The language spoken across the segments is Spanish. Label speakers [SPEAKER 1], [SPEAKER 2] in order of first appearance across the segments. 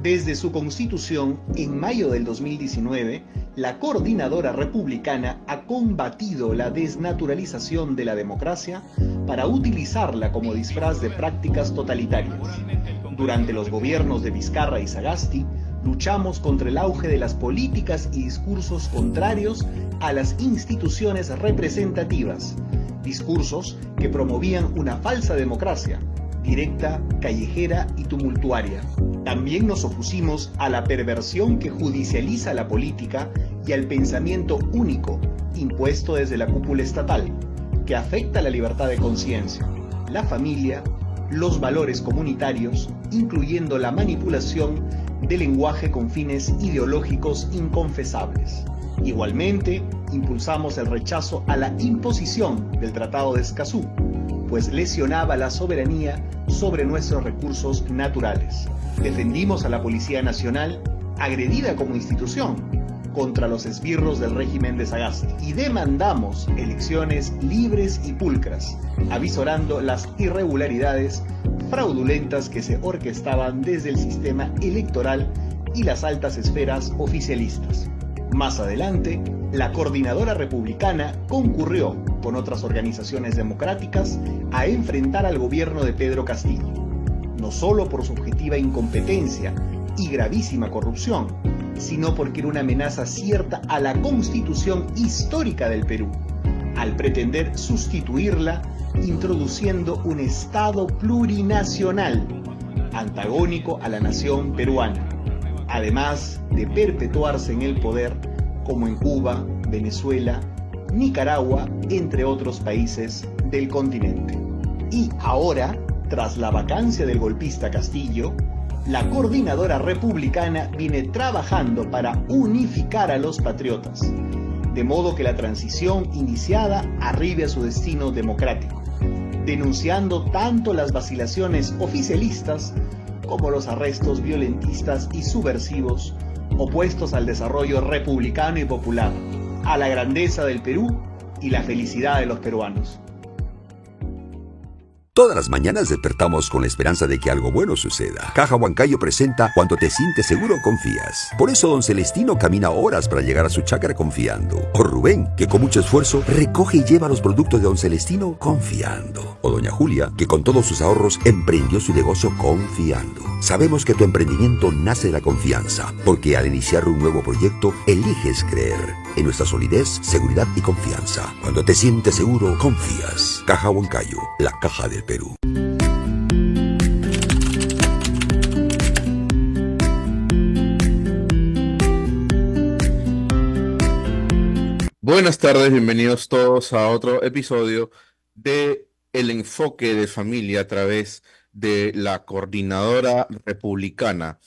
[SPEAKER 1] Desde su constitución, en mayo del 2019, la Coordinadora Republicana ha combatido la desnaturalización de la democracia para utilizarla como disfraz de prácticas totalitarias. Durante los gobiernos de Vizcarra y Sagasti, luchamos contra el auge de las políticas y discursos contrarios a las instituciones representativas, discursos que promovían una falsa democracia, directa, callejera y tumultuaria. También nos opusimos a la perversión que judicializa la política y al pensamiento único impuesto desde la cúpula estatal, que afecta la libertad de conciencia, la familia, los valores comunitarios, incluyendo la manipulación del lenguaje con fines ideológicos inconfesables. Igualmente, impulsamos el rechazo a la imposición del Tratado de Escazú, pues lesionaba la soberanía sobre nuestros recursos naturales. Defendimos a la Policía Nacional, agredida como institución, contra los esbirros del régimen de Sagasti, y demandamos elecciones libres y pulcras, avisorando las irregularidades fraudulentas que se orquestaban desde el sistema electoral y las altas esferas oficialistas. Más adelante, la Coordinadora Republicana concurrió con otras organizaciones democráticas a enfrentar al gobierno de Pedro Castillo, no solo por su objetiva incompetencia y gravísima corrupción, sino porque era una amenaza cierta a la Constitución histórica del Perú, al pretender sustituirla introduciendo un Estado plurinacional, antagónico a la nación peruana, además de perpetuarse en el poder como en Cuba, Venezuela, Nicaragua, entre otros países del continente. Y ahora, tras la vacancia del golpista Castillo, la Coordinadora Republicana viene trabajando para unificar a los patriotas, de modo que la transición iniciada arribe a su destino democrático, denunciando tanto las vacilaciones oficialistas como los arrestos violentistas y subversivos opuestos al desarrollo republicano y popular, a la grandeza del Perú y la felicidad de los peruanos.
[SPEAKER 2] Todas las mañanas despertamos con la esperanza de que algo bueno suceda. Caja Huancayo presenta Cuando te sientes seguro, confías. Por eso don Celestino camina horas para llegar a su chácara confiando. O Rubén, que con mucho esfuerzo recoge y lleva los productos de don Celestino confiando. O doña Julia, que con todos sus ahorros emprendió su negocio confiando. Sabemos que tu emprendimiento nace de la confianza, porque al iniciar un nuevo proyecto, eliges creer en nuestra solidez, seguridad y confianza. Cuando te sientes seguro, confías. Caja Huancayo, la caja del Perú.
[SPEAKER 3] Buenas tardes, bienvenidos todos a otro episodio de El Enfoque de Familia a través de la Coordinadora Republicana.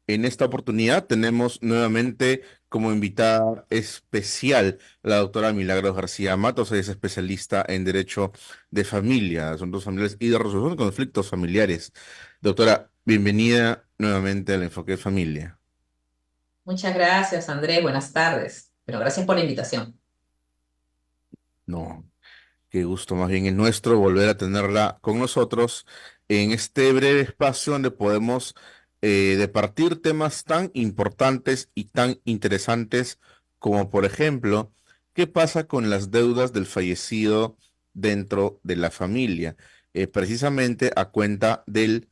[SPEAKER 3] En esta oportunidad tenemos nuevamente como invitada especial la doctora Milagros García Matos. Ella es especialista en Derecho de Familia, Asuntos Familiares y de Resolución de Conflictos Familiares. Doctora, bienvenida nuevamente al Enfoque de Familia.
[SPEAKER 4] Muchas gracias, Andrés. Buenas tardes. Pero gracias por la invitación.
[SPEAKER 3] No, qué gusto más bien es nuestro volver a tenerla con nosotros en este breve espacio donde podemos departir temas tan importantes y tan interesantes como, por ejemplo, ¿qué pasa con las deudas del fallecido dentro de la familia? Precisamente a cuenta del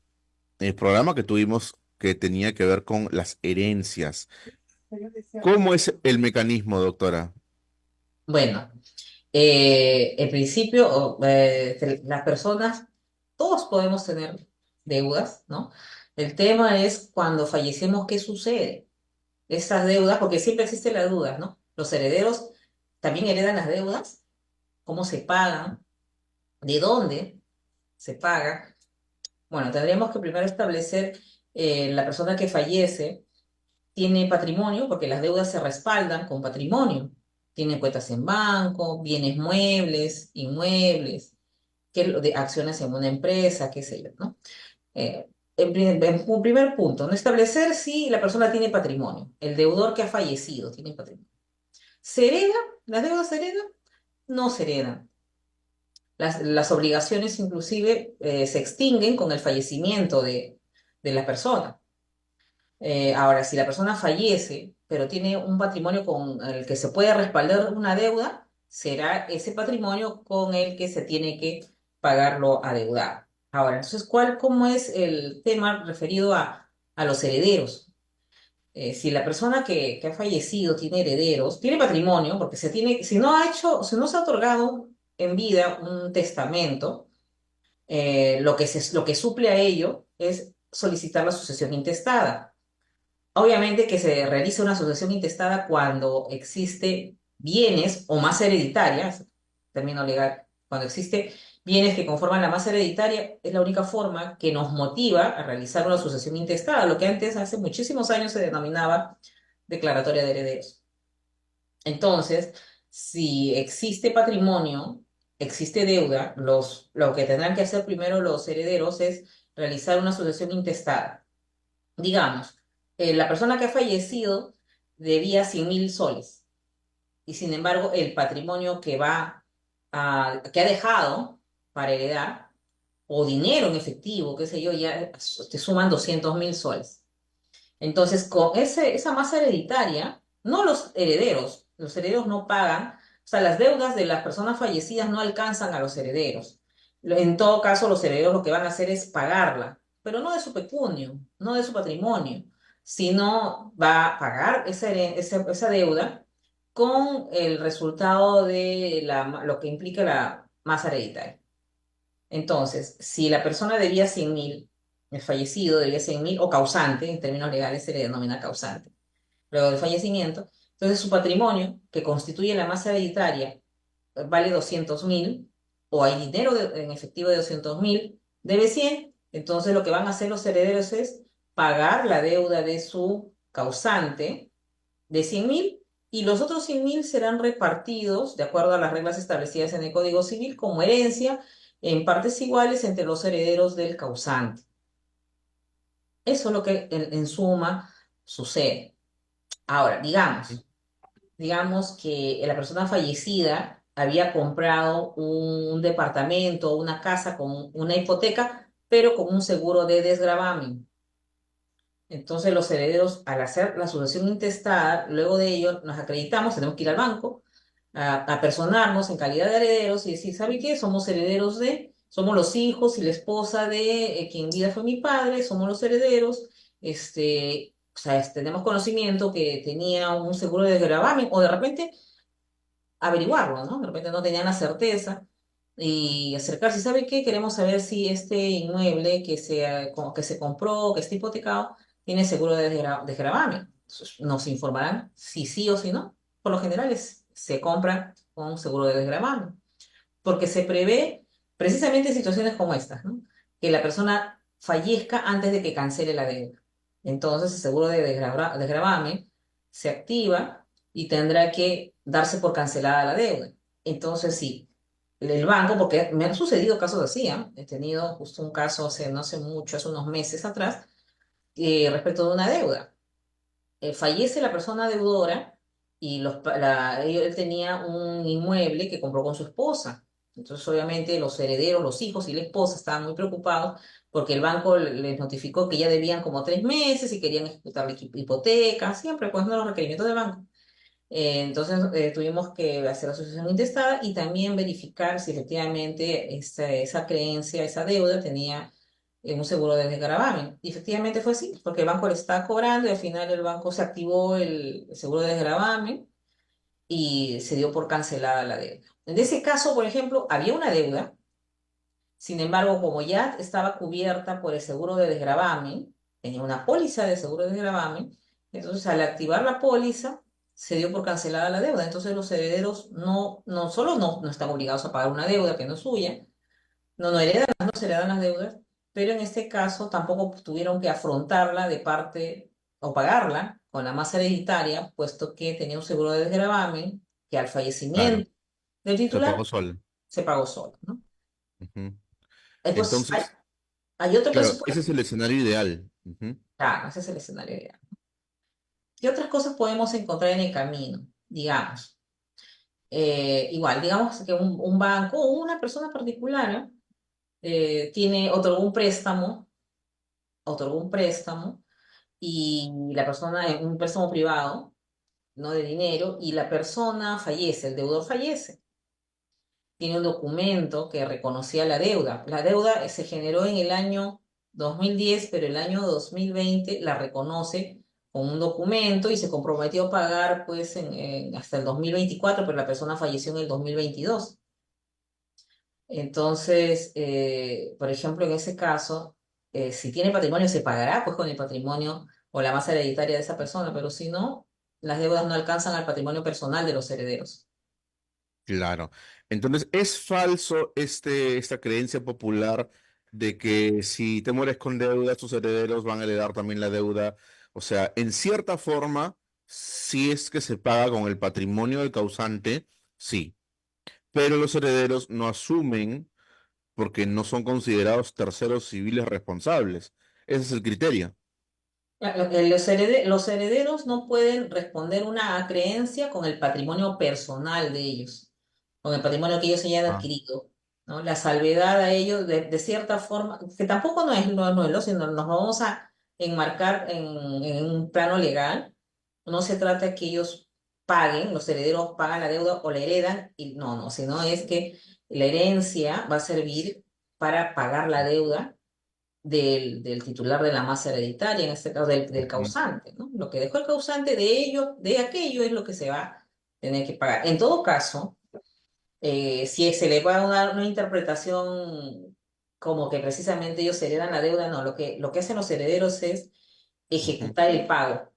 [SPEAKER 3] programa que tuvimos que tenía que ver con las herencias. ¿Cómo es el mecanismo, doctora?
[SPEAKER 4] Bueno, en principio, las personas, todos podemos tener deudas, ¿no? El tema es cuando fallecemos, ¿qué sucede? Esas deudas, porque siempre existe la duda, ¿no? Los herederos también heredan las deudas, ¿cómo se pagan? ¿De dónde se paga? Bueno, tendríamos que primero establecer la persona que fallece tiene patrimonio, porque las deudas se respaldan con patrimonio. Tiene cuentas en banco, bienes muebles, inmuebles, de acciones en una empresa, qué sé yo, ¿no? En un primer punto, no establecer si la persona tiene patrimonio. El deudor que ha fallecido tiene patrimonio. ¿Se hereda? ¿Las deudas se heredan? No se heredan. Las obligaciones inclusive se extinguen con el fallecimiento de la persona. Ahora, si la persona fallece, pero tiene un patrimonio con el que se puede respaldar una deuda, será ese patrimonio con el que se tiene que pagar lo adeudado. Ahora, entonces, cómo es el tema referido a los herederos? Si la persona que ha fallecido tiene herederos, tiene patrimonio, porque si no ha hecho, si no se ha otorgado en vida un testamento, lo que suple a ello es solicitar la sucesión intestada. Obviamente que se realiza una sucesión intestada cuando existe bienes o masa hereditaria, es término legal, cuando existe bienes que conforman la masa hereditaria, es la única forma que nos motiva a realizar una sucesión intestada, lo que antes, hace muchísimos años, se denominaba declaratoria de herederos. Entonces, si existe patrimonio, existe deuda, lo que tendrán que hacer primero los herederos es realizar una sucesión intestada. Digamos, la persona que ha fallecido debía 100.000 soles y sin embargo el patrimonio que ha dejado para heredar o dinero en efectivo, qué sé yo, ya te suman 200.000 soles. Entonces, con esa masa hereditaria, no los herederos no pagan, o sea, las deudas de las personas fallecidas no alcanzan a los herederos. En todo caso, los herederos lo que van a hacer es pagarla, pero no de su pecunio, no de su patrimonio, sino va a pagar esa deuda con el resultado de lo que implica la masa hereditaria. Entonces, si la persona debía 100.000, el fallecido debía 100.000 o causante, en términos legales se le denomina causante, luego del fallecimiento, entonces su patrimonio, que constituye la masa hereditaria, vale 200.000, o hay dinero en efectivo de 200.000, debe 100, entonces lo que van a hacer los herederos es pagar la deuda de su causante de 100.000 y los otros 100.000 serán repartidos de acuerdo a las reglas establecidas en el Código Civil como herencia en partes iguales entre los herederos del causante. Eso es lo que en suma sucede. Ahora, digamos que la persona fallecida había comprado un departamento o una casa con una hipoteca, pero con un seguro de desgravamen. Entonces los herederos, al hacer la sucesión intestada, luego de ello nos acreditamos, tenemos que ir al banco a personarnos en calidad de herederos y decir, ¿sabe qué? Somos los hijos y la esposa de quien en vida fue mi padre, somos los herederos, o sea, tenemos conocimiento que tenía un seguro de desgravamen o de repente averiguarlo, ¿no? De repente no tenían la certeza y acercarse, ¿sabe qué? Queremos saber si este inmueble que se compró, que está hipotecado, tiene seguro de desgravamen. Entonces, nos informarán si sí o si no. Por lo general se compra con un seguro de desgravamen, porque se prevé precisamente situaciones como estas, ¿no? Que la persona fallezca antes de que cancele la deuda. Entonces, el seguro de desgravamen se activa y tendrá que darse por cancelada la deuda. Entonces, sí, el banco, porque me han sucedido casos así, ¿ah? He tenido justo un caso no hace mucho, hace unos meses atrás, respecto de una deuda. Fallece la persona deudora y él tenía un inmueble que compró con su esposa. Entonces, obviamente, los herederos, los hijos y la esposa estaban muy preocupados porque el banco les notificó que ya debían como 3 meses y querían ejecutar la hipoteca, siempre pues no los requerimientos del banco. Entonces, tuvimos que hacer la asociación intestada y también verificar si efectivamente esa creencia, esa deuda tenía un seguro de desgravamen. Y efectivamente fue así, porque el banco le estaba cobrando y al final el banco se activó el seguro de desgravamen y se dio por cancelada la deuda. En ese caso, por ejemplo, había una deuda, sin embargo, como ya estaba cubierta por el seguro de desgravamen, tenía una póliza de seguro de desgravamen, entonces al activar la póliza se dio por cancelada la deuda. Entonces los herederos no solo no están obligados a pagar una deuda que no es suya, no heredan, no se heredan las deudas, pero en este caso tampoco tuvieron que afrontarla de parte o pagarla con la masa hereditaria, puesto que tenía un seguro de desgravamen que al
[SPEAKER 3] Claro,
[SPEAKER 4] fallecimiento del
[SPEAKER 3] se pagó
[SPEAKER 4] titular
[SPEAKER 3] solo.
[SPEAKER 4] se pagó solo, ¿no?
[SPEAKER 3] Ujú.
[SPEAKER 4] Pues
[SPEAKER 3] Entonces,
[SPEAKER 4] hay otro
[SPEAKER 3] claro, ese
[SPEAKER 4] presupuesto.
[SPEAKER 3] es el escenario ideal. Ujú.
[SPEAKER 4] Claro, ese es el escenario ideal. ¿Qué otras cosas podemos encontrar en el camino? Digamos, igual, digamos que un banco o una persona particular otorgó un préstamo y la persona es un préstamo privado, no de dinero, y la persona fallece, el deudor fallece. Tiene un documento que reconocía la deuda. La deuda se generó en el año 2010, pero el año 2020 la reconoce con un documento y se comprometió a pagar pues hasta el 2024, pero la persona falleció en el 2022. Entonces, por ejemplo, en ese caso, si tiene patrimonio, se pagará pues con el patrimonio o la masa hereditaria de esa persona, pero si no, las deudas no alcanzan al patrimonio personal de los herederos.
[SPEAKER 3] Claro. Entonces, ¿es falso esta creencia popular de que si te mueres con deuda, tus herederos van a heredar también la deuda? O sea, en cierta forma, si es que se paga con el patrimonio del causante, sí, pero los herederos no asumen porque no son considerados terceros civiles responsables. Ese es el criterio.
[SPEAKER 4] Los herederos no pueden responder una creencia con el patrimonio personal de ellos, con el patrimonio que ellos hayan
[SPEAKER 3] Ah,
[SPEAKER 4] adquirido, ¿no? La salvedad a ellos, de cierta forma, que tampoco no es nulo, sino nos vamos a enmarcar en un plano legal. No se trata que ellos paguen, los herederos pagan la deuda o la heredan, y no, sino es que la herencia va a servir para pagar la deuda del titular de la masa hereditaria, en este caso del
[SPEAKER 3] ujú,
[SPEAKER 4] causante, ¿no? Lo que dejó el causante de ello, de aquello, es lo que se va a tener que pagar. En todo caso, si se le va a dar una interpretación como que precisamente ellos heredan la deuda, no, lo que hacen los herederos es
[SPEAKER 3] ujú,
[SPEAKER 4] ejecutar el pago,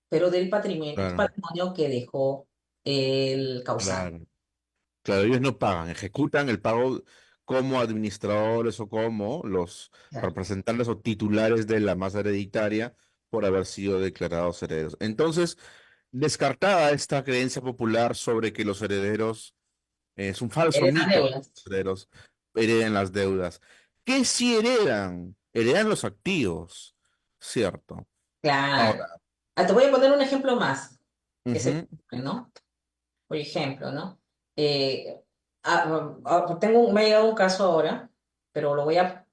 [SPEAKER 4] pero del
[SPEAKER 3] claro,
[SPEAKER 4] patrimonio que dejó el causante.
[SPEAKER 3] claro. Claro, ellos no pagan, ejecutan el pago como administradores o como los
[SPEAKER 4] Claro.
[SPEAKER 3] representantes o titulares de la masa hereditaria por haber sido declarados herederos. Entonces, descartada esta creencia popular sobre que los herederos, es un falso
[SPEAKER 4] Heredan
[SPEAKER 3] mito,
[SPEAKER 4] deudas.
[SPEAKER 3] los herederos hereden las deudas. ¿Qué si heredan? Heredan los activos, ¿cierto?
[SPEAKER 4] Claro.
[SPEAKER 3] Ahora,
[SPEAKER 4] Ah, te voy a poner un ejemplo más, que se
[SPEAKER 3] ujú,
[SPEAKER 4] ¿no? Por ejemplo, ¿no? Eh, me ha llegado un caso ahora, pero lo voy a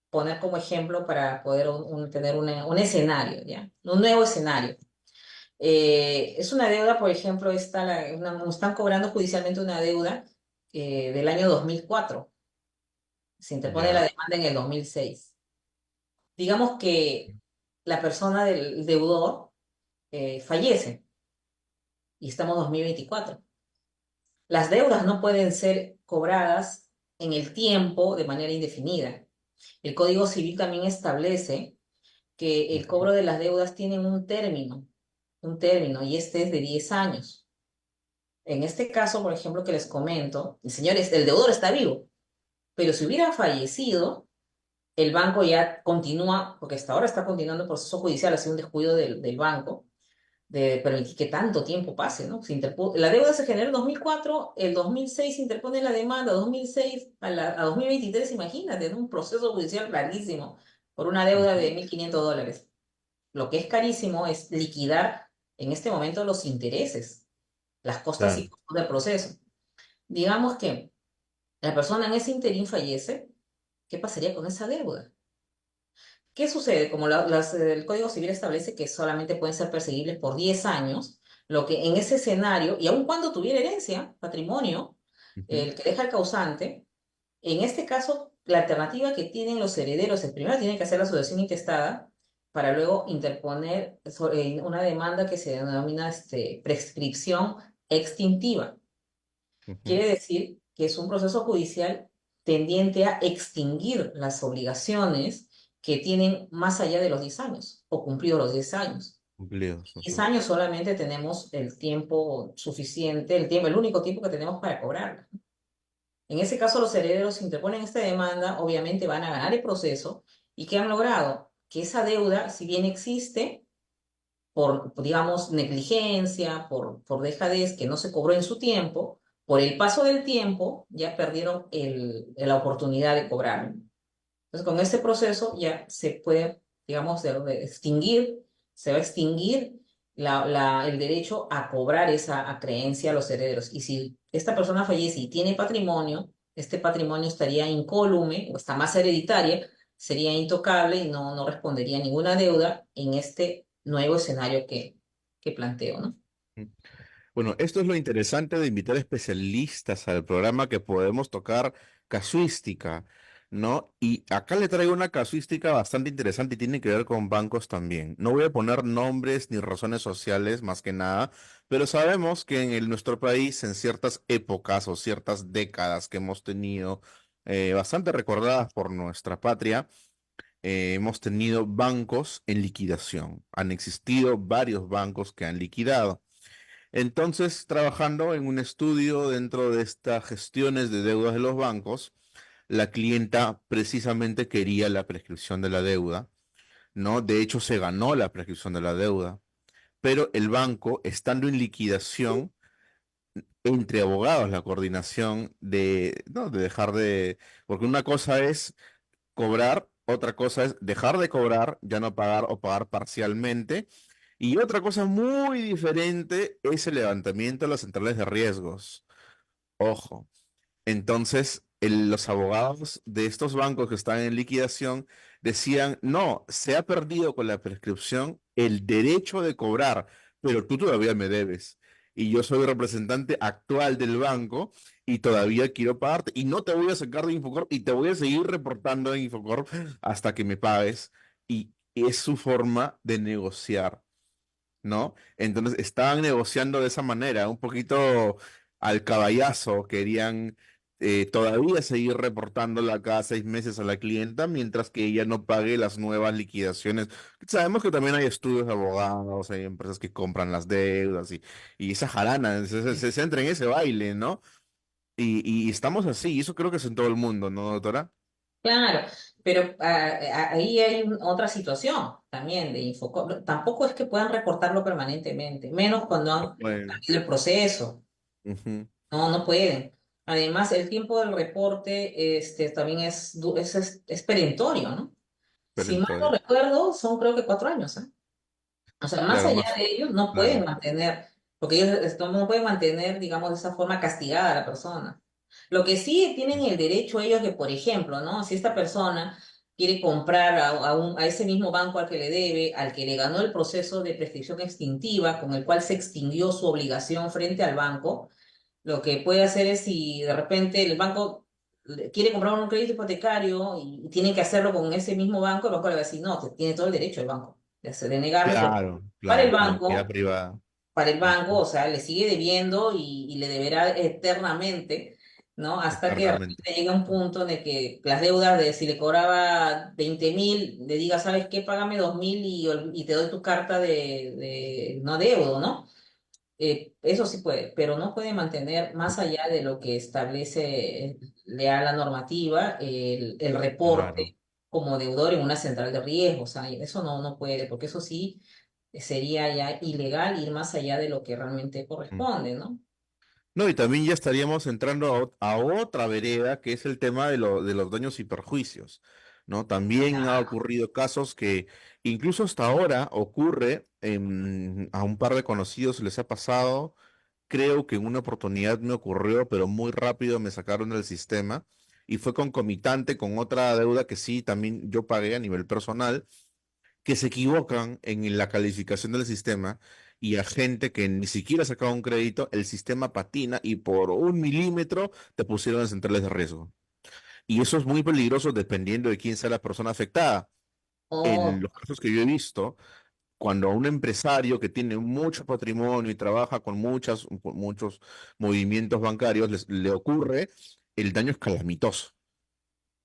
[SPEAKER 4] poner como ejemplo para poder tener un escenario, ¿ya? Un nuevo escenario. Es una deuda, por ejemplo, nos están cobrando judicialmente una deuda del año 2004. Se interpone la
[SPEAKER 3] ya,
[SPEAKER 4] demanda en el 2006. Digamos que la persona del deudor fallece y estamos en 2024. Las deudas no pueden ser cobradas en el tiempo de manera indefinida. El Código Civil también establece que el
[SPEAKER 3] ujú,
[SPEAKER 4] cobro de las deudas tiene un término, y este es de 10 años. En este caso, por ejemplo, que les comento, señores, el deudor está vivo, pero si hubiera fallecido, el banco ya continúa, porque hasta ahora está continuando el proceso judicial, ha sido un descuido del banco de permitir que tanto tiempo pase, ¿no? La deuda se generó en 2004, el 2006 se interpone la demanda, 2006 a 2023, imagínate, ¿no? Un proceso judicial larguísimo por una deuda de
[SPEAKER 3] ujú,
[SPEAKER 4] $1.500. Lo que es carísimo es liquidar en este momento los intereses, las costas y
[SPEAKER 3] claro,
[SPEAKER 4] costos del proceso. Digamos que la persona en ese interín fallece, ¿qué pasaría con esa deuda? ¿Qué sucede? Como el Código Civil establece que solamente pueden ser perseguibles por 10 años, lo que en ese escenario, y aun cuando tuviera herencia, patrimonio,
[SPEAKER 3] ujú,
[SPEAKER 4] el que deja el causante, en este caso, la alternativa que tienen los herederos es primero tienen que hacer la sucesión intestada para luego interponer una demanda que se denomina prescripción extintiva.
[SPEAKER 3] ujú,
[SPEAKER 4] Quiere decir que es un proceso judicial tendiente a extinguir las obligaciones que tienen más allá de los 10 años o cumplidos los 10 años.
[SPEAKER 3] cumplidos,
[SPEAKER 4] 10
[SPEAKER 3] ujú,
[SPEAKER 4] años solamente tenemos el tiempo suficiente, el único tiempo que tenemos para cobrarla. En ese caso, los herederos interponen esta demanda, obviamente van a ganar el proceso. ¿Y qué han logrado? Que esa deuda, si bien existe, digamos, negligencia, por dejadez, que no se cobró en su tiempo, por el paso del tiempo ya perdieron la oportunidad de cobrar. Entonces, con este proceso ya se puede, digamos, de extinguir, se va a extinguir el derecho a cobrar esa creencia a los herederos. Y si esta persona fallece y tiene patrimonio, este patrimonio estaría incólume o está más hereditaria, sería intocable y no respondería a ninguna deuda en este nuevo escenario que planteo, ¿no?
[SPEAKER 3] Bueno, esto es lo interesante de invitar especialistas al programa que podemos tocar casuística, ¿no? Y acá le traigo una casuística bastante interesante y tiene que ver con bancos también. No voy a poner nombres ni razones sociales más que nada, pero sabemos que nuestro país en ciertas épocas o ciertas décadas que hemos tenido bastante recordadas por nuestra patria, hemos tenido bancos en liquidación. Han existido varios bancos que han liquidado. Entonces, trabajando en un estudio dentro de estas gestiones de deudas de los bancos, la clienta precisamente quería la prescripción de la deuda, ¿no? De hecho, se ganó la prescripción de la deuda, pero el banco, estando en liquidación, entre abogados, la coordinación no, de dejar de, porque una cosa es cobrar, otra cosa es dejar de cobrar, ya no pagar o pagar parcialmente. Y otra cosa muy diferente es el levantamiento de las centrales de riesgos. Ojo. Entonces, los abogados de estos bancos que están en liquidación decían, no, se ha perdido con la prescripción el derecho de cobrar, pero tú todavía me debes. Y yo soy representante actual del banco y todavía quiero pagarte y no te voy a sacar de Infocorp y te voy a seguir reportando en Infocorp hasta que me pagues. Y es su forma de negociar, ¿no? Entonces estaban negociando de esa manera, un poquito al caballazo, querían todavía seguir reportándola cada 6 meses a la clienta mientras que ella no pague las nuevas liquidaciones. Sabemos que también hay estudios de abogados, hay empresas que compran las deudas y esa jarana, se entra en ese baile, ¿no? Y estamos así, y eso creo que es en todo el mundo, ¿no, doctora?
[SPEAKER 4] Claro, pero ahí hay otra situación también de Infocop. Tampoco es que puedan reportarlo permanentemente, menos cuando han
[SPEAKER 3] Bueno,
[SPEAKER 4] salido el proceso.
[SPEAKER 3] ujú,
[SPEAKER 4] No pueden. Además, el tiempo del reporte también es perentorio, ¿no? Si mal no
[SPEAKER 3] perentorio.
[SPEAKER 4] recuerdo, son creo que 4 años, ¿eh? O sea, más
[SPEAKER 3] Claro,
[SPEAKER 4] allá
[SPEAKER 3] más,
[SPEAKER 4] de ellos, no pueden
[SPEAKER 3] claro.
[SPEAKER 4] mantener, porque ellos no pueden mantener, digamos, de esa forma castigada a la persona. Lo que sí tienen el derecho ellos que, por ejemplo, ¿no? Si esta persona quiere comprar a ese mismo banco al que le debe, al que le ganó el proceso de prescripción extintiva, con el cual se extinguió su obligación frente al banco, lo que puede hacer es si de repente el banco quiere comprar un crédito hipotecario y tiene que hacerlo con ese mismo banco, el banco le va a decir, no, tiene todo el derecho el banco de negarle, porque
[SPEAKER 3] Claro,
[SPEAKER 4] para el
[SPEAKER 3] claro, como entidad
[SPEAKER 4] banco,
[SPEAKER 3] privada.
[SPEAKER 4] para el banco,
[SPEAKER 3] Ujú.
[SPEAKER 4] o sea, le sigue debiendo y le deberá eternamente, ¿no? Hasta que de
[SPEAKER 3] Eternamente.
[SPEAKER 4] repente llegue un punto en el que las deudas de si le cobraba 20.000, le diga, ¿sabes qué? Págame 2.000 y te doy tu carta de no adeudo, ¿no? Eso sí puede, pero no puede mantener más allá de lo que establece lea la normativa, el
[SPEAKER 3] Claro.
[SPEAKER 4] reporte como deudor en una central de riesgo. O sea, eso no puede, porque eso sí sería ya ilegal ir más allá de lo que realmente
[SPEAKER 3] Mm.
[SPEAKER 4] corresponde, ¿no?
[SPEAKER 3] No, y también ya estaríamos entrando a otra vereda, que es el tema de los daños y perjuicios, ¿no? También ha
[SPEAKER 4] Ah,
[SPEAKER 3] ocurrido casos que incluso hasta ahora ocurre, a un par de conocidos les ha pasado, creo que en una oportunidad me ocurrió, pero muy rápido me sacaron del sistema y fue concomitante con otra deuda que sí, también yo pagué a nivel personal que se equivocan en la calificación del sistema y a gente que ni siquiera ha sacado un crédito, el sistema patina y por 1 milímetro te pusieron en centrales de riesgo. Y eso es muy peligroso dependiendo de quién sea la persona afectada. En
[SPEAKER 4] oh,
[SPEAKER 3] los casos que yo he visto, cuando a un empresario que tiene mucho patrimonio y trabaja con muchos movimientos bancarios le ocurre, el daño es calamitoso.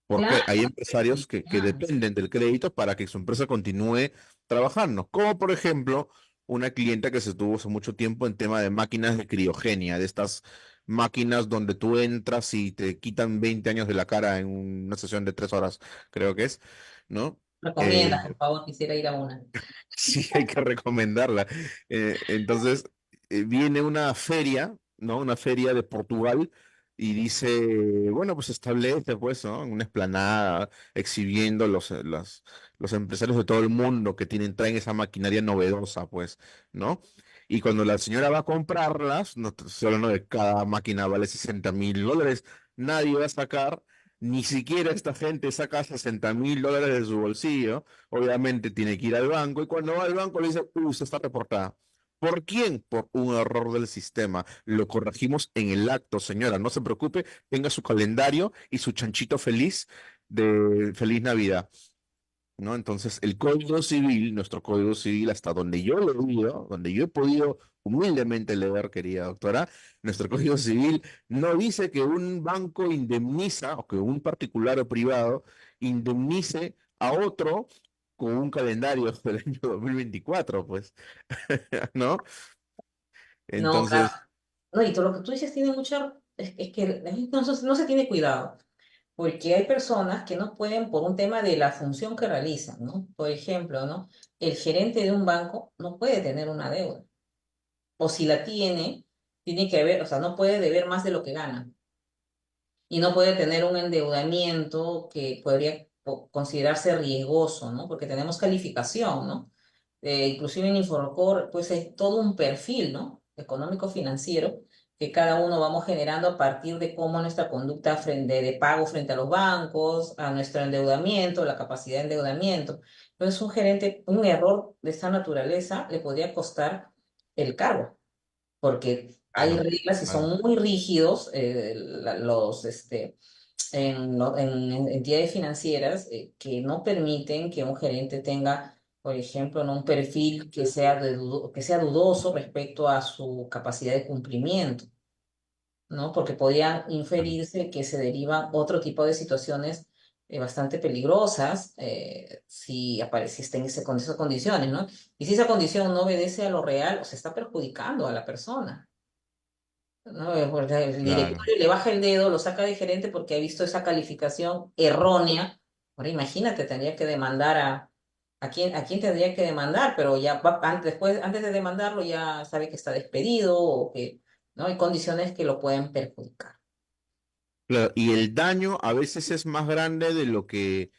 [SPEAKER 3] Porque
[SPEAKER 4] claro,
[SPEAKER 3] hay empresarios que
[SPEAKER 4] ah,
[SPEAKER 3] dependen del crédito para que su empresa continúe trabajando. Como por ejemplo, una clienta que se tuvo hace mucho tiempo en tema de máquinas de criogenia, de estas máquinas donde tú entras y te quitan 20 años de la cara en una sesión de 3 horas, creo que es, ¿no?
[SPEAKER 4] recomienda,
[SPEAKER 3] Eh,
[SPEAKER 4] por favor, quisiera ir a una.
[SPEAKER 3] sí, hay que recomendarla. Entonces, viene una feria, ¿no? Una feria de Portugal y dice, bueno, pues establece, pues, ¿no? En una explanada, exhibiendo los empresarios de todo el mundo que traen esa maquinaria novedosa, pues, ¿no? Y cuando la señora va a comprarlas, no te estoy hablando de cada máquina vale $60.000, nadie va a sacar Ni siquiera esta gente saca $60.000 de su bolsillo. Obviamente tiene que ir al banco y cuando va al banco le dice, usted está reportada. ¿Por quién? Por un error del sistema. Lo corregimos en el acto, señora. No se preocupe, tenga su calendario y su chanchito feliz de Feliz Navidad. ¿No? Entonces, el Código Civil, nuestro Código Civil, hasta donde yo lo he leído, donde yo he podido humildemente leer, querida doctora, nuestro Código Civil no dice que un banco indemniza o que un particular o privado indemnice a otro con un calendario del año 2024, pues, ¿no?
[SPEAKER 4] No, claro.
[SPEAKER 3] Entonces,
[SPEAKER 4] No, y todo lo que tú dices tiene mucha... Es que la gente no se tiene cuidado. Porque hay personas que no pueden por un tema de la función que realizan, ¿no? Por ejemplo, ¿no? El gerente de un banco no puede tener una deuda. O si la tiene, tiene que haber, o sea, no puede deber más de lo que gana. Y no puede tener un endeudamiento que podría considerarse riesgoso, ¿no? Porque tenemos calificación, ¿no? Inclusive en Inforecor, pues es todo un perfil, ¿no? Económico-financiero que cada uno vamos generando a partir de cómo nuestra conducta frente de pago frente a los bancos, a nuestro endeudamiento, la capacidad de endeudamiento. Entonces, un gerente, un error de esta naturaleza le podría costar el cargo porque hay
[SPEAKER 3] claro,
[SPEAKER 4] reglas y
[SPEAKER 3] claro.
[SPEAKER 4] son muy rígidos en entidades financieras que no permiten que un gerente tenga, por ejemplo, ¿no? un perfil que sea dudoso respecto a su capacidad de cumplimiento, ¿no? Porque podrían
[SPEAKER 3] Claro.
[SPEAKER 4] inferirse que se derivan otro tipo de situaciones bastante peligrosas si apareciese con esas condiciones, ¿no? Y si esa condición no obedece a lo real, o se está perjudicando a la persona. ¿No? Porque el
[SPEAKER 3] Claro.
[SPEAKER 4] directorio le baja el dedo, lo saca de gerente porque ha visto esa calificación errónea. Ahora imagínate, tendría que demandar a quién tendría que demandar, pero ya antes de demandarlo ya sabe que está despedido o que no hay condiciones que lo pueden perjudicar.
[SPEAKER 3] Claro, y el daño a veces es más grande de lo que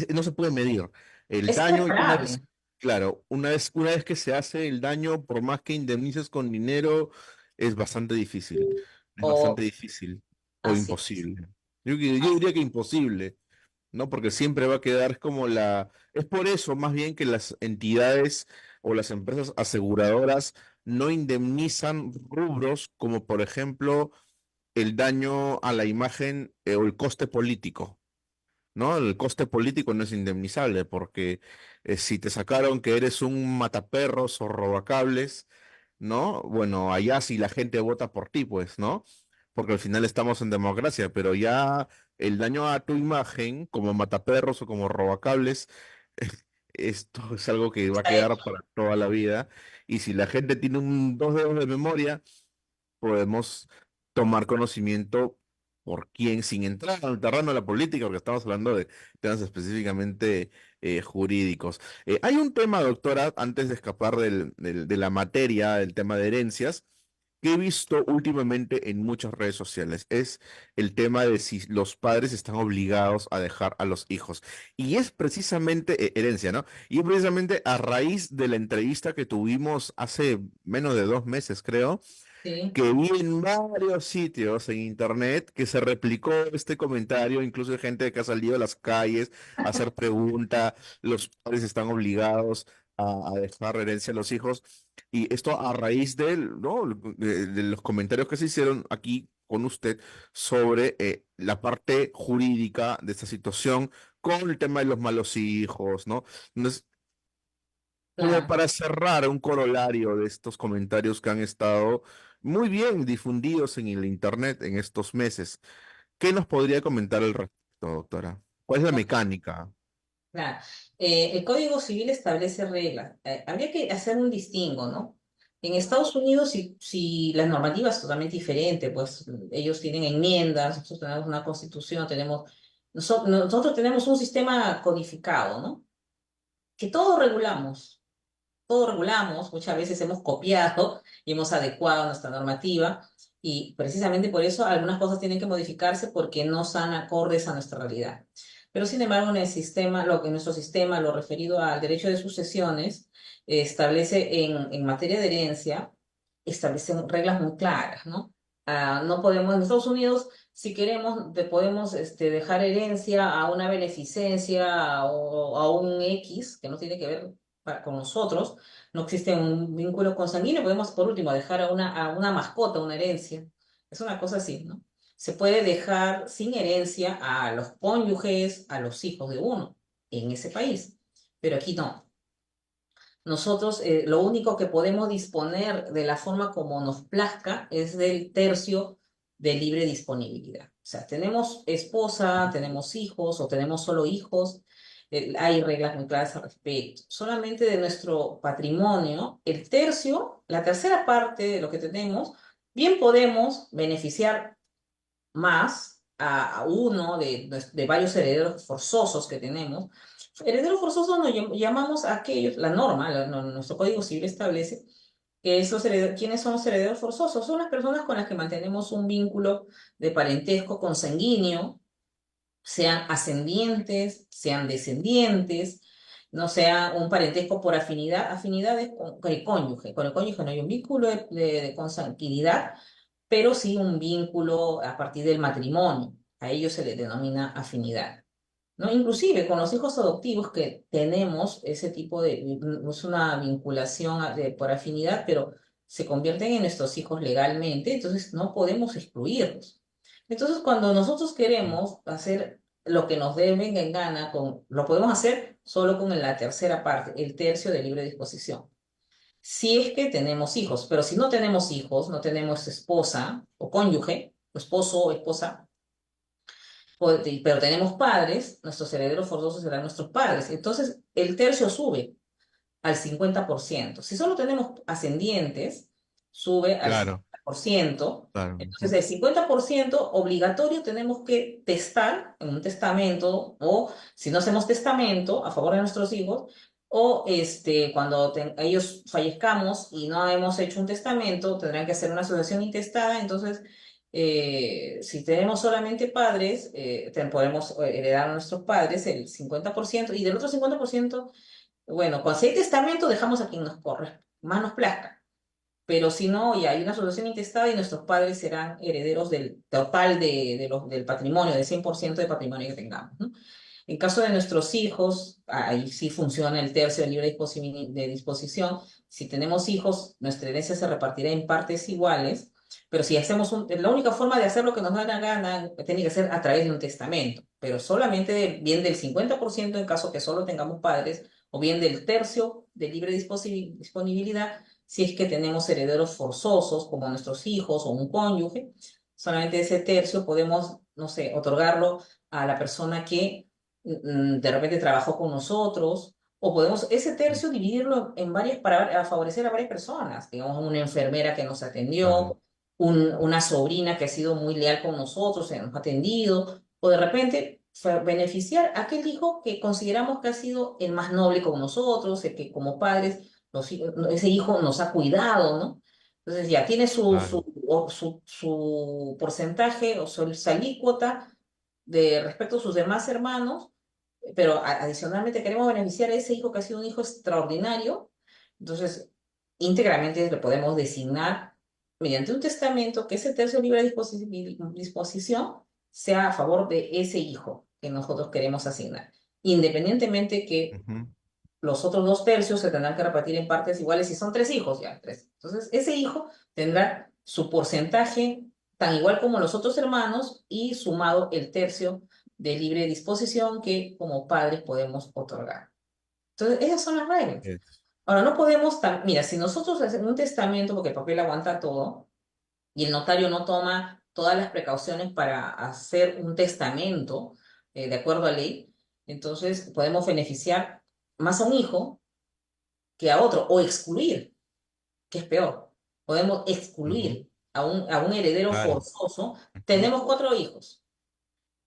[SPEAKER 3] no se puede medir. El
[SPEAKER 4] Es
[SPEAKER 3] daño, y una vez,
[SPEAKER 4] irreparable.
[SPEAKER 3] claro, una vez que se hace el daño, por más que indemnices con dinero, es bastante difícil. Es bastante
[SPEAKER 4] O
[SPEAKER 3] difícil o
[SPEAKER 4] así es.
[SPEAKER 3] imposible. Yo diría que imposible, ¿no? Porque siempre va a quedar como la... Es por eso más bien que las entidades o las empresas aseguradoras no indemnizan rubros como por ejemplo el daño a la imagen o el coste político, ¿no? El coste político no es indemnizable porque si te sacaron que eres un mataperros o robacables, ¿no? Bueno, allá sí la gente vota por ti, pues, ¿no? Porque al final estamos en democracia, pero ya el daño a tu imagen como mataperros o como robacables, esto es algo que va a
[SPEAKER 4] Está
[SPEAKER 3] quedar
[SPEAKER 4] hecho.
[SPEAKER 3] para toda la vida. Y si la gente tiene dos dedos de memoria, podemos tomar conocimiento por quién, sin entrar al terreno de la política, porque estamos hablando de temas específicamente jurídicos. Hay un tema, doctora, antes de escapar de la materia, del tema de herencias, que he visto últimamente en muchas redes sociales. Es el tema de si los padres están obligados a dejar a los hijos. Y es precisamente herencia, ¿no? Y es precisamente a raíz de la entrevista que tuvimos hace menos de 2 meses, creo,
[SPEAKER 4] Sí.
[SPEAKER 3] que vi en varios sitios en internet que se replicó este comentario, incluso hay gente que ha salido a las calles a hacer preguntas, los padres están obligados a dejar herencia a los hijos, y esto a raíz ¿no? de los comentarios que se hicieron aquí con usted sobre la parte jurídica de esta situación con el tema de los malos hijos, ¿no? Entonces, como
[SPEAKER 4] Claro.
[SPEAKER 3] para cerrar un corolario de estos comentarios que han estado muy bien difundidos en el internet en estos meses, ¿qué nos podría comentar al respecto, doctora? ¿Cuál es la mecánica?
[SPEAKER 4] Claro. El Código Civil establece reglas. Habría que hacer un distingo, ¿no? En Estados Unidos, si la normativa es totalmente diferente, pues ellos tienen enmiendas, nosotros tenemos una constitución, nosotros tenemos un sistema codificado, ¿no? Que todo regulamos, muchas veces hemos copiado y hemos adecuado nuestra normativa y precisamente por eso algunas cosas tienen que modificarse porque no son acordes a nuestra realidad. Pero sin embargo, en el sistema, en nuestro sistema, lo referido al derecho de sucesiones, establece en materia de herencia, establecen reglas muy claras, ¿no? No podemos, en Estados Unidos si queremos, podemos dejar herencia a una beneficencia o a un X que no tiene que ver con nosotros, no existe un vínculo consanguíneo, podemos por último dejar a una mascota una herencia. Es una cosa así, ¿no? Se puede dejar sin herencia a los cónyuges, a los hijos de uno en ese país, pero aquí no. Nosotros lo único que podemos disponer de la forma como nos plazca es del tercio de libre disponibilidad. O sea, tenemos esposa, tenemos hijos o tenemos solo hijos, hay reglas muy claras al respecto. Solamente de nuestro patrimonio, el tercio, la tercera parte de lo que tenemos, bien podemos beneficiar más a uno de varios herederos forzosos que tenemos. Herederos forzosos nos llamamos a aquellos, la norma, nuestro Código Civil establece que esos herederos, ¿quiénes son los herederos forzosos? Son las personas con las que mantenemos un vínculo de parentesco consanguíneo, sean ascendientes, sean descendientes, no sea un parentesco por afinidad, afinidades con el cónyuge. Con el cónyuge no hay un vínculo de consanguinidad, pero sí un vínculo a partir del matrimonio. A ello se le denomina afinidad. ¿No? Inclusive con los hijos adoptivos que tenemos ese tipo no es una vinculación por afinidad, pero se convierten en nuestros hijos legalmente, entonces no podemos excluirlos. Entonces, cuando nosotros queremos hacer lo que nos deben en gana, lo podemos hacer solo con la tercera parte, el tercio de libre disposición. Si es que tenemos hijos, pero si no tenemos hijos, no tenemos esposa o cónyuge, o esposo o esposa, pero tenemos padres, nuestros herederos forzosos serán nuestros padres. Entonces, el tercio sube al 50%. Si solo tenemos ascendientes, sube al
[SPEAKER 3] Claro,
[SPEAKER 4] 50%.
[SPEAKER 3] claro.
[SPEAKER 4] Entonces, el 50% obligatorio tenemos que testar en un testamento, o si no hacemos testamento a favor de nuestros hijos, o cuando ellos fallezcamos y no hemos hecho un testamento, tendrán que hacer una asociación intestada. Entonces, si tenemos solamente padres, podemos heredar a nuestros padres el 50%, y del otro 50%, bueno, con si hay testamento dejamos a quien nos corre, más nos plazca. Pero si no, ya hay una asociación intestada y nuestros padres serán herederos del total del patrimonio, del 100% de patrimonio que tengamos, ¿no? En caso de nuestros hijos, ahí sí funciona el tercio de libre de disposición. Si tenemos hijos, nuestra herencia se repartirá en partes iguales, pero si hacemos la única forma de hacer lo que nos da la gana tiene que ser a través de un testamento, pero solamente bien del 50% en caso que solo tengamos padres, o bien del tercio de libre disponibilidad si es que tenemos herederos forzosos como nuestros hijos o un cónyuge. Solamente ese tercio podemos, no sé, otorgarlo a la persona que de repente trabajó con nosotros, o podemos ese tercio dividirlo en varias para favorecer a varias personas, digamos una enfermera que nos
[SPEAKER 3] Claro.
[SPEAKER 4] atendió, una sobrina que ha sido muy leal con nosotros, nos ha atendido, o de repente beneficiar a aquel hijo que consideramos que ha sido el más noble con nosotros, el que como padres ese hijo nos ha cuidado, ¿no? Entonces ya tiene
[SPEAKER 3] Claro.
[SPEAKER 4] su porcentaje o su alícuota de respecto a sus demás hermanos, pero adicionalmente queremos beneficiar a ese hijo que ha sido un hijo extraordinario. Entonces, íntegramente le podemos designar mediante un testamento que ese tercio libre de disposición sea a favor de ese hijo que nosotros queremos asignar, independientemente que
[SPEAKER 3] Ujú.
[SPEAKER 4] los otros dos tercios se tendrán que repartir en partes iguales si son tres hijos, ya tres. Entonces, ese hijo tendrá su porcentaje tan igual como los otros hermanos y sumado el tercio de libre disposición que como padres podemos otorgar. Entonces, esas son las reglas.
[SPEAKER 3] Es-
[SPEAKER 4] Ahora, no podemos, mira, si nosotros hacemos un testamento, porque el papel aguanta todo, y el notario no toma todas las precauciones para hacer un testamento de acuerdo a ley, entonces podemos beneficiar más a un hijo que a otro, o excluir, que es peor. Podemos
[SPEAKER 3] Ujú.
[SPEAKER 4] excluir a un heredero
[SPEAKER 3] Claro.
[SPEAKER 4] forzoso.
[SPEAKER 3] Ujú.
[SPEAKER 4] Tenemos cuatro hijos.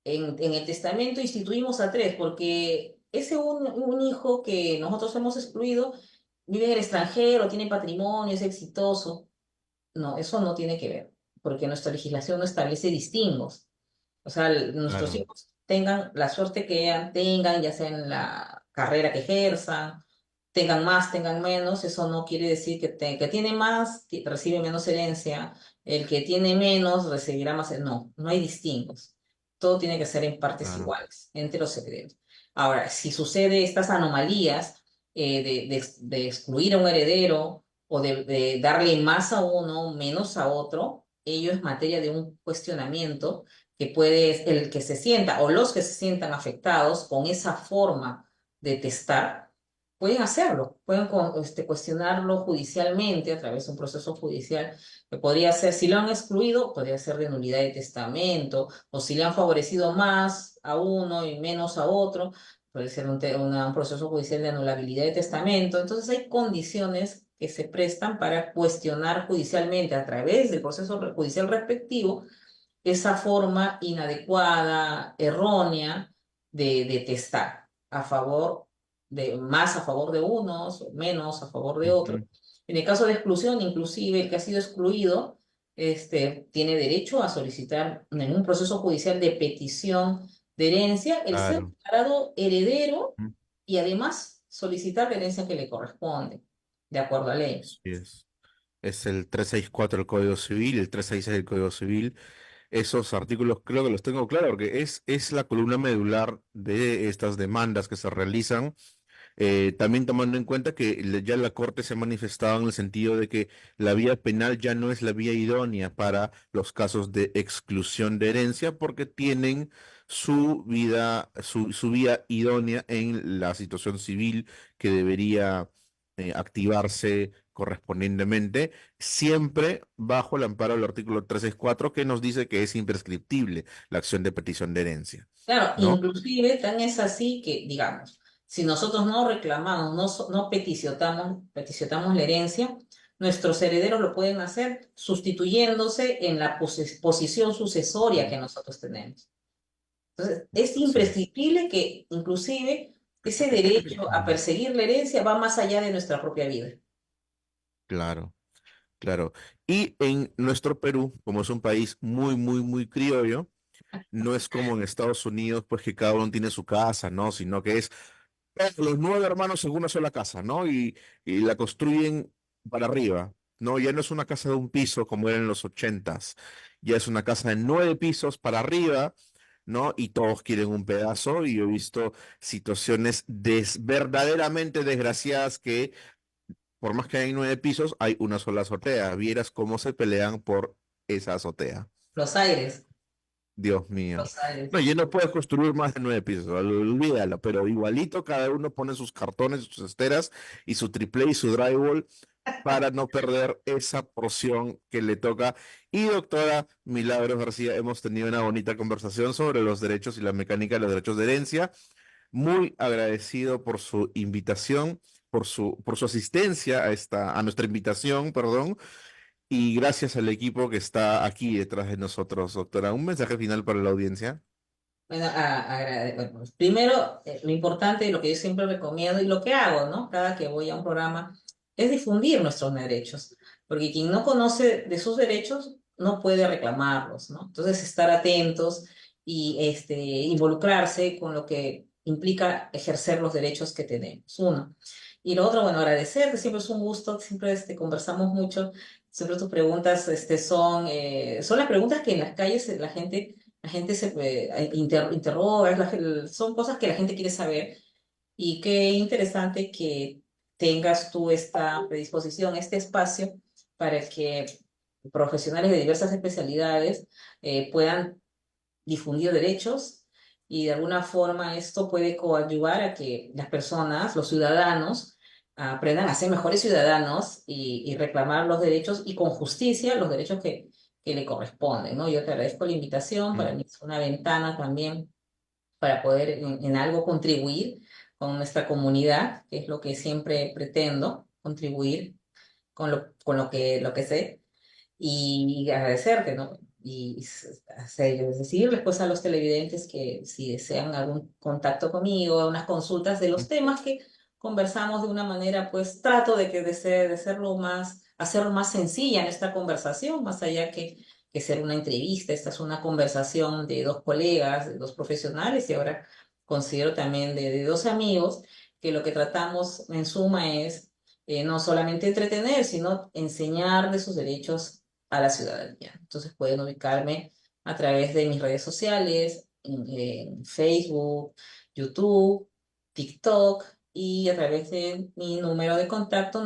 [SPEAKER 4] En el testamento instituimos a tres, porque ese un hijo que nosotros hemos excluido vive en el extranjero, tiene patrimonio, es exitoso. No, eso no tiene que ver, porque nuestra legislación no establece distingos. O sea, nuestros
[SPEAKER 3] Claro.
[SPEAKER 4] hijos tengan la suerte que tengan, ya sea en la carrera que ejerzan, tengan más, tengan menos, eso no quiere decir que tiene más, recibe menos herencia, el que tiene menos recibirá más, no, no hay distingos. Todo tiene que ser en partes
[SPEAKER 3] Claro.
[SPEAKER 4] iguales entre los herederos. Ahora, si sucede estas anomalías de excluir a un heredero o de darle más a uno, menos a otro, ello es materia de un cuestionamiento que puede, el que se sienta o los que se sientan afectados con esa forma de testar, pueden hacerlo, pueden cuestionarlo judicialmente a través de un proceso judicial que podría ser, si lo han excluido, podría ser de nulidad de testamento, o si le han favorecido más a uno y menos a otro, puede ser un proceso judicial de anulabilidad de testamento. Entonces hay condiciones que se prestan para cuestionar judicialmente a través del proceso judicial respectivo esa forma inadecuada, errónea de testar a favor más a favor de unos, o menos a favor de otros.
[SPEAKER 3] Ujú.
[SPEAKER 4] En el caso de exclusión, inclusive el que ha sido excluido, tiene derecho a solicitar en un proceso judicial de petición de herencia el ser
[SPEAKER 3] Claro.
[SPEAKER 4] declarado heredero
[SPEAKER 3] Ujú.
[SPEAKER 4] y además solicitar la herencia que le corresponde, de acuerdo a ley.
[SPEAKER 3] Así es. Es el 364 del Código Civil, el 366 del Código Civil. Esos artículos creo que los tengo claro porque es la columna medular de estas demandas que se realizan. También tomando en cuenta que ya la Corte se ha manifestado en el sentido de que la vía penal ya no es la vía idónea para los casos de exclusión de herencia porque tienen su vida, su vía idónea en la situación civil que debería activarse correspondientemente, siempre bajo el amparo del artículo 364 que nos dice que es imprescriptible la acción de petición de herencia,
[SPEAKER 4] Claro,
[SPEAKER 3] ¿no?
[SPEAKER 4] inclusive tan es así que, digamos, si nosotros no reclamamos, no peticionamos la herencia, nuestros herederos lo pueden hacer sustituyéndose en la posición sucesoria que nosotros tenemos. Entonces, es
[SPEAKER 3] Así es.
[SPEAKER 4] imprescriptible que inclusive ese derecho a perseguir la herencia va más allá de nuestra propia vida.
[SPEAKER 3] Claro. Claro. Y en nuestro Perú, como es un país muy, muy, muy criollo, no es como en Estados Unidos, pues que cada uno tiene su casa, ¿no? Sino que es los 9 hermanos en una sola casa, ¿no? Y la construyen para arriba, ¿no? Ya no es una casa de un piso como era en los 80s, ya es una casa de 9 pisos para arriba, ¿no? Y todos quieren un pedazo, y yo he visto situaciones verdaderamente desgraciadas que por más que hay 9 pisos, hay una sola azotea. Vieras cómo se pelean por esa azotea.
[SPEAKER 4] Los aires,
[SPEAKER 3] Dios mío.
[SPEAKER 4] los aires.
[SPEAKER 3] No, ya no puedes construir más de 9 pisos, olvídalo, pero igualito cada uno pone sus cartones, sus esteras y su triple y su drywall para no perder esa porción que le toca. Y doctora Milagros García, hemos tenido una bonita conversación sobre los derechos y la mecánica de los derechos de herencia. Muy agradecido por su invitación, por su asistencia a nuestra invitación, perdón, y gracias al equipo que está aquí detrás de nosotros, doctora. Un mensaje final para la audiencia.
[SPEAKER 4] Bueno, bueno, pues, primero, lo importante, lo que yo siempre recomiendo y lo que hago, ¿no? Cada que voy a un programa, es difundir nuestros derechos, porque quien no conoce de sus derechos no puede reclamarlos, ¿no? Entonces, estar atentos y involucrarse con lo que implica ejercer los derechos que tenemos, uno. Y lo otro, bueno, agradecerte, siempre es un gusto, siempre conversamos mucho, siempre tus preguntas son las preguntas que en las calles la gente se interroga, son cosas que la gente quiere saber y qué interesante que tengas tú esta predisposición, este espacio para que profesionales de diversas especialidades puedan difundir derechos y de alguna forma esto puede coadyuvar a que las personas, los ciudadanos, aprendan a ser mejores ciudadanos y reclamar los derechos y con justicia los derechos que le corresponden, ¿no? Yo te agradezco la invitación, para
[SPEAKER 3] Mm.
[SPEAKER 4] mí es una ventana también para poder en algo contribuir con nuestra comunidad, que es lo que siempre pretendo, contribuir con lo que sé y agradecerte, ¿no? Y decirles pues a los televidentes que si desean algún contacto conmigo, unas consultas de los temas que conversamos de una manera, pues trato de serlo más, hacerlo más sencilla en esta conversación, más allá que ser una entrevista. Esta es una conversación de dos colegas, de dos profesionales y ahora considero también de dos amigos que lo que tratamos en suma es no solamente entretener, sino enseñar de sus derechos a la ciudadanía. Entonces pueden ubicarme a través de mis redes sociales, en Facebook, YouTube, TikTok y a través de mi número de contacto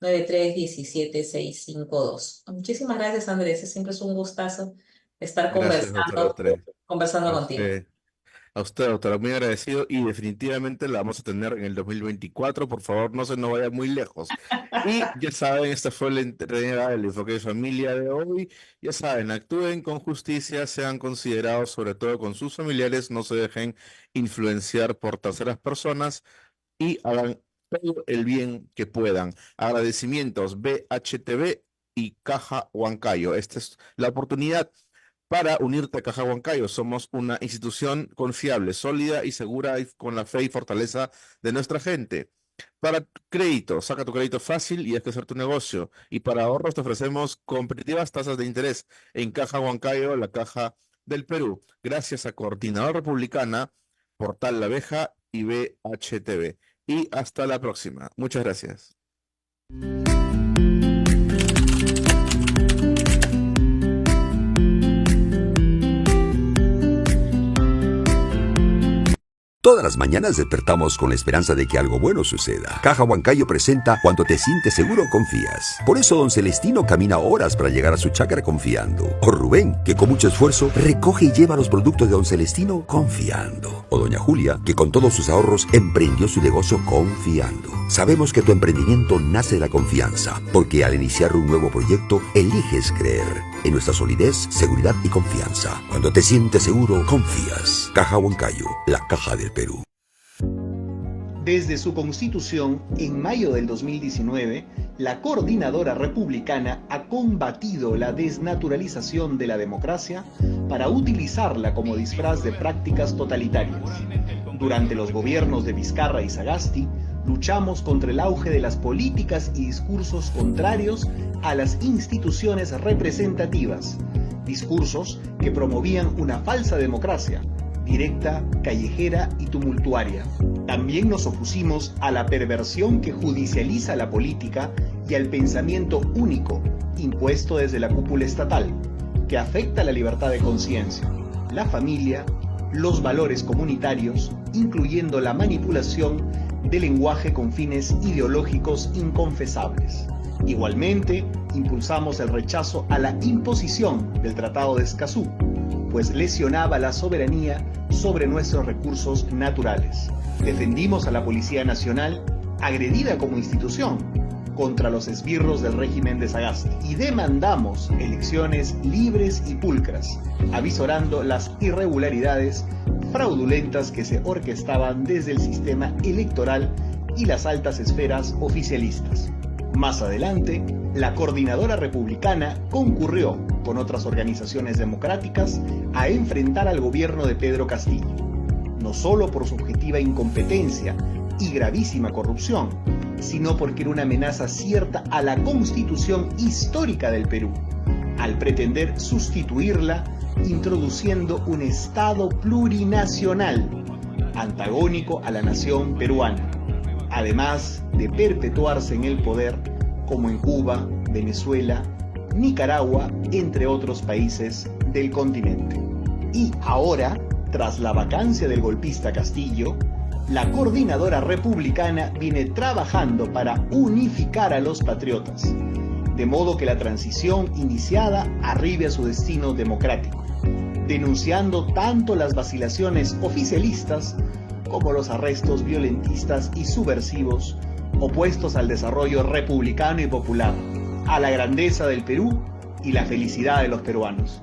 [SPEAKER 4] 9593176652. Muchísimas gracias, Andrés. Siempre es un gustazo estar
[SPEAKER 3] Gracias, doctora Tre.
[SPEAKER 4] conversando
[SPEAKER 3] A
[SPEAKER 4] contigo.
[SPEAKER 3] usted. A usted, doctora, muy agradecido y definitivamente la vamos a tener en el 2024. Por favor, no se nos vaya muy lejos. Y ya saben, esta fue la entrega del enfoque de familia de hoy. Ya saben, actúen con justicia, sean considerados sobre todo con sus familiares, no se dejen influenciar por terceras personas y hagan todo el bien que puedan. Agradecimientos BHTV y Caja Huancayo. Esta es la oportunidad para unirte a Caja Huancayo. Somos una institución confiable, sólida y segura y con la fe y fortaleza de nuestra gente. Para crédito, saca tu crédito fácil y haz crecer tu negocio. Y para ahorros te ofrecemos competitivas tasas de interés en Caja Huancayo, la Caja del Perú. Gracias a Coordinadora Republicana, Portal La Abeja y BHTV. Y hasta la próxima. Muchas gracias.
[SPEAKER 2] Todas las mañanas despertamos con la esperanza de que algo bueno suceda. Caja Huancayo presenta Cuando te sientes seguro, confías. Por eso don Celestino camina horas para llegar a su chácara confiando. O Rubén, que con mucho esfuerzo recoge y lleva los productos de don Celestino confiando. O doña Julia, que con todos sus ahorros emprendió su negocio confiando. Sabemos que tu emprendimiento nace de la confianza, porque al iniciar un nuevo proyecto, eliges creer en nuestra solidez, seguridad y confianza. Cuando te sientes seguro, confías. Caja Huancayo, la caja del Perú.
[SPEAKER 1] Desde su constitución, en mayo del 2019, la Coordinadora Republicana ha combatido la desnaturalización de la democracia para utilizarla como disfraz de prácticas totalitarias. Durante los gobiernos de Vizcarra y Sagasti, luchamos contra el auge de las políticas y discursos contrarios a las instituciones representativas, discursos que promovían una falsa democracia, directa, callejera y tumultuaria. También nos opusimos a la perversión que judicializa la política y al pensamiento único impuesto desde la cúpula estatal, que afecta la libertad de conciencia, la familia, los valores comunitarios, incluyendo la manipulación de lenguaje con fines ideológicos inconfesables. Igualmente, impulsamos el rechazo a la imposición del Tratado de Escazú, pues lesionaba la soberanía sobre nuestros recursos naturales. Defendimos a la Policía Nacional, agredida como institución, contra los esbirros del régimen de Sagasti, y demandamos elecciones libres y pulcras, avisorando las irregularidades fraudulentas que se orquestaban desde el sistema electoral y las altas esferas oficialistas. Más adelante, la Coordinadora Republicana concurrió con otras organizaciones democráticas a enfrentar al gobierno de Pedro Castillo, no solo por su objetiva incompetencia y gravísima corrupción, sino porque era una amenaza cierta a la Constitución histórica del Perú, al pretender sustituirla introduciendo un Estado plurinacional, antagónico a la nación peruana, además de perpetuarse en el poder como en Cuba, Venezuela, Nicaragua, entre otros países del continente. Y ahora, tras la vacancia del golpista Castillo, la Coordinadora Republicana viene trabajando para unificar a los patriotas, de modo que la transición iniciada arribe a su destino democrático, denunciando tanto las vacilaciones oficialistas como los arrestos violentistas y subversivos opuestos al desarrollo republicano y popular, a la grandeza del Perú y la felicidad de los peruanos.